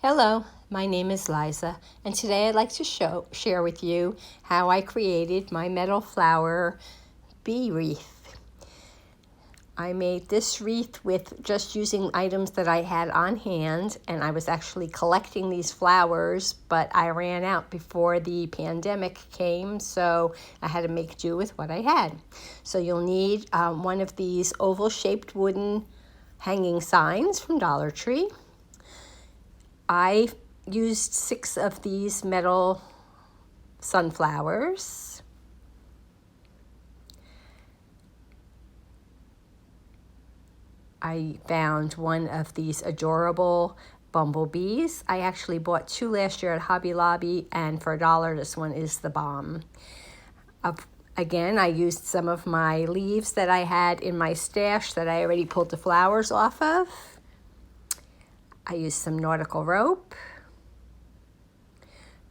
Hello, my name is Liza, and today I'd like to share with you how I created my metal flower bee wreath. I made this wreath with just using items that I had on hand, and I was actually collecting these flowers, but I ran out before the pandemic came, so I had to make do with what I had. So you'll need one of these oval-shaped wooden hanging signs from DollarTree. I used 6 of these metal sunflowers. I found one of these adorable bumblebees. I actually bought 2 last year at Hobby Lobby, and for $1, this one is the bomb. Again, I used some of my leaves that I had in my stash that I already pulled the flowers off of. I used some nautical rope.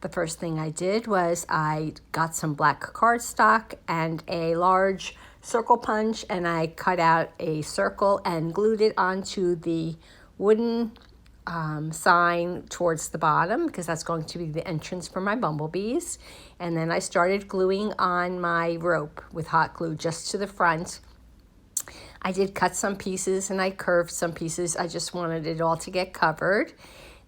The first thing I did was I got some black cardstock and a large circle punch, and I cut out a circle and glued it onto the wooden sign towards the bottom, because that's going to be the entrance for my bumblebees. And then I started gluing on my rope with hot glue just to the front. I did cut some pieces and I curved some pieces. I just wanted it all to get covered.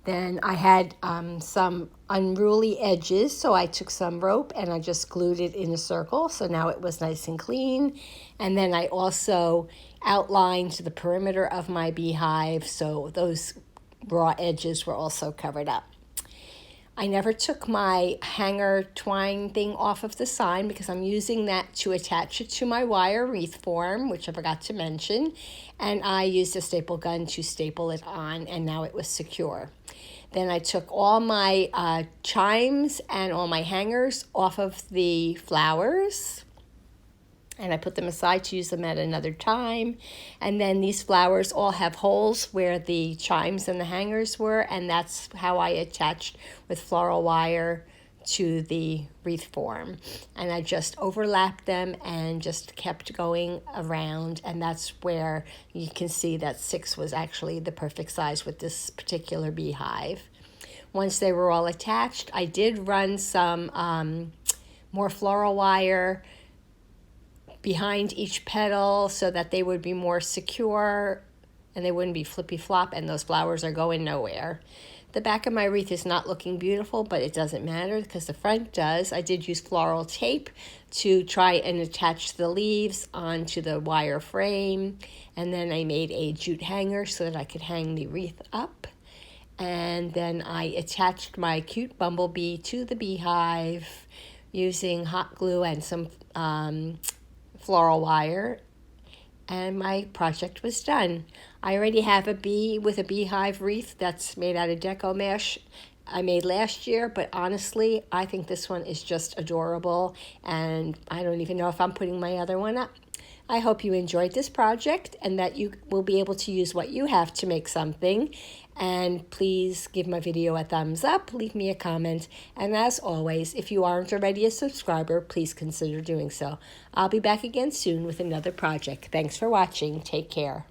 Then I had some unruly edges, so I took some rope and I just glued it in a circle, so now it was nice and clean. And then I also outlined the perimeter of my beehive, so those raw edges were also covered up. I never took my hanger twine thing off of the sign because I'm using that to attach it to my wire wreath form, which I forgot to mention. And I used a staple gun to staple it on, and now it was secure. Then I took all my chimes and all my hangers off of the flowers, and I put them aside to use them at another time. And then these flowers all have holes where the chimes and the hangers were, and that's how I attached with floral wire to the wreath form. And I just overlapped them and just kept going around, and that's where you can see that 6 was actually the perfect size with this particular beehive. Once they were all attached, I did run some more floral wire behind each petal so that they would be more secure and they wouldn't be flippy flop, and those flowers are going nowhere. The back of my wreath is not looking beautiful, but it doesn't matter because the front does. I did use floral tape to try and attach the leaves onto the wire frame, and then I made a jute hanger so that I could hang the wreath up. And then I attached my cute bumblebee to the beehive using hot glue and some floral wire, and my project was done. I already have a bee with a beehive wreath that's made out of deco mesh I made last year, but honestly, I think this one is just adorable, and I don't even know if I'm putting my other one up. I hope you enjoyed this project and that you will be able to use what you have to make something. And please give my video a thumbs up, leave me a comment, and as always, if you aren't already a subscriber, please consider doing so. I'll be back again soon with another project. Thanks for watching. Take care.